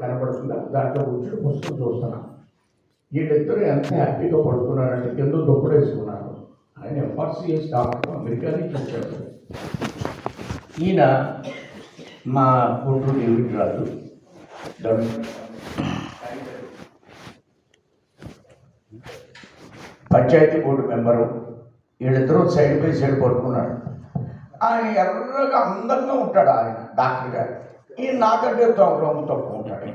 కనపడుతుందా దాంట్లో కూర్చొని పుస్తకం చూస్తున్నాను. వీళ్ళిద్దరూ ఎంత హ్యాపీగా పడుకున్నారంటే కింద దుప్పడు వేసుకున్నారు. ఆయన ఎఫ్ఆర్సిఎస్ డాక్టర్ అమెరికా నుంచి వచ్చాడు. ఈయన మా గుంటూరు డేవిడ్ రాజు పంచాయతీ బోర్డు మెంబరు. వీళ్ళిద్దరూ సైడ్ బై సైడ్ పడుకున్నాడు. ఆయన ఎర్రగా అందంగా ఉంటాడు ఆయన డాక్టర్ గారు. ఈయన నాకంటే తక్కువ ఉంటాడు.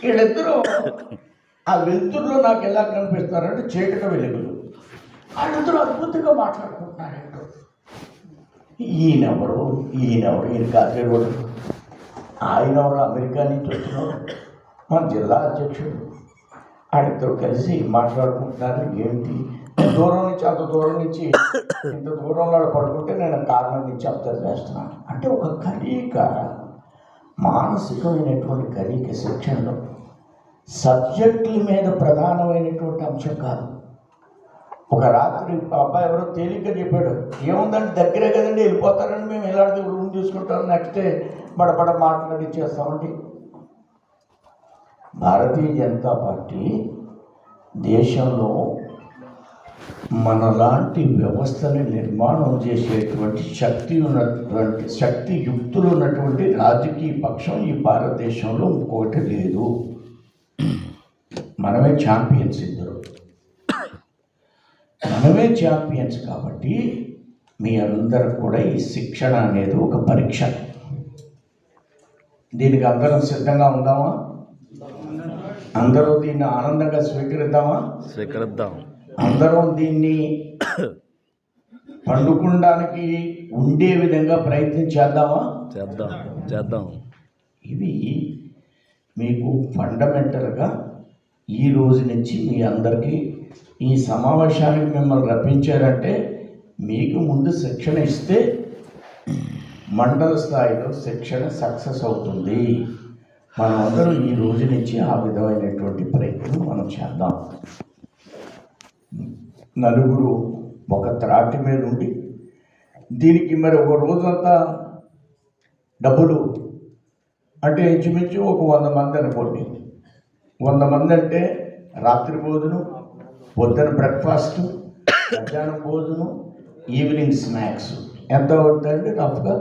వీళ్ళిద్దరూ ఆ వెలుతురులో నాకు ఎలా కనిపిస్తారంటే చీకటి వెలుగులు. వాళ్ళిద్దరూ అద్భుతంగా మాట్లాడుకుంటున్నారు. ఈయనెవరు ఈయన కాసేవాడు. ఆయన ఎవరు అమెరికా నుంచి వచ్చినాడు, మన జిల్లా అధ్యక్షుడు. వాళ్ళిద్దరూ కలిసి మాట్లాడుకుంటున్నారు. ఏంటి దూరం నుంచి అంత దూరం నుంచి ఇంత దూరంలో పడుకుంటే నేను కారణం నుంచి అబ్జర్వ్ చేస్తున్నాను. అంటే ఒక కలయిక, మానసికమైనటువంటి కలయిక శిక్షణలో సబ్జెక్టుల మీద ప్రధానమైనటువంటి అంశం కాదు. ఒక రాత్రి అబ్బాయి ఎవరో తేలిగ్గా చెప్పాడు, ఏముందంటే దగ్గరే కదండి వెళ్ళిపోతారని మేము ఎలాంటి రూమ్ తీసుకుంటాం, నెక్స్ట్ డే బడబడ మాట్లాడి చేస్తామండి. భారతీయ జనతా పార్టీ దేశంలో మనలాంటి వ్యవస్థని నిర్మాణం చేసేటువంటి శక్తియుక్తులు ఉన్నటువంటి రాజకీయ పక్షం ఈ భారతదేశంలో ఇంకొకటి లేదు. మనమే ఛాంపియన్స్, ఇద్దరు మనమే ఛాంపియన్స్. కాబట్టి మీ అందరూ కూడా ఈ శిక్షణ అనేది ఒక పరీక్ష. దీనికి అందరం సిద్ధంగా ఉందామా? అందరూ దీన్ని ఆనందంగా స్వీకరిద్దాం. అందరం దీన్ని పండుకోవడానికి ఉండే విధంగా ప్రయత్నం చేద్దాం. ఇవి మీకు ఫండమెంటల్గా ఈ రోజు నుంచి మీ అందరికీ ఈ సమావేశానికి మిమ్మల్ని రప్పించారంటే మీకు ముందు శిక్షణ ఇస్తే మండల స్థాయిలో శిక్షణ సక్సెస్ అవుతుంది. మనం అందరం ఈ రోజు నుంచి ఆ విధమైనటువంటి ప్రయత్నం మనం చేద్దాం. నలుగురు ఒక త్రాటి మీద ఉండి దీనికి మరి ఒక రోజంతా డబ్బులు అంటే ఇంచుమించు ఒక 100 మంది అనుకోండి. 100 మంది అంటే రాత్రి భోజనం, పొద్దున బ్రేక్ఫాస్ట్, మధ్యాహ్నం భోజనం, ఈవినింగ్ స్నాక్స్ ఎంత అవుతుందండి? రఫ్గా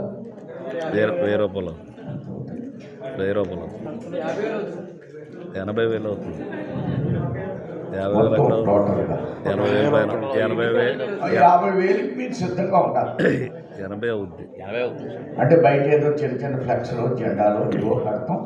1000 రూపాయలు, 80,000 అవుతుంది. 50,000కి మీరు సిద్ధంగా ఉంటారు. 80 అవుద్ది. అంటే బయట ఏదో చిన్న ఫ్లెక్స్లో జెండాలో ఏవో కడతాం.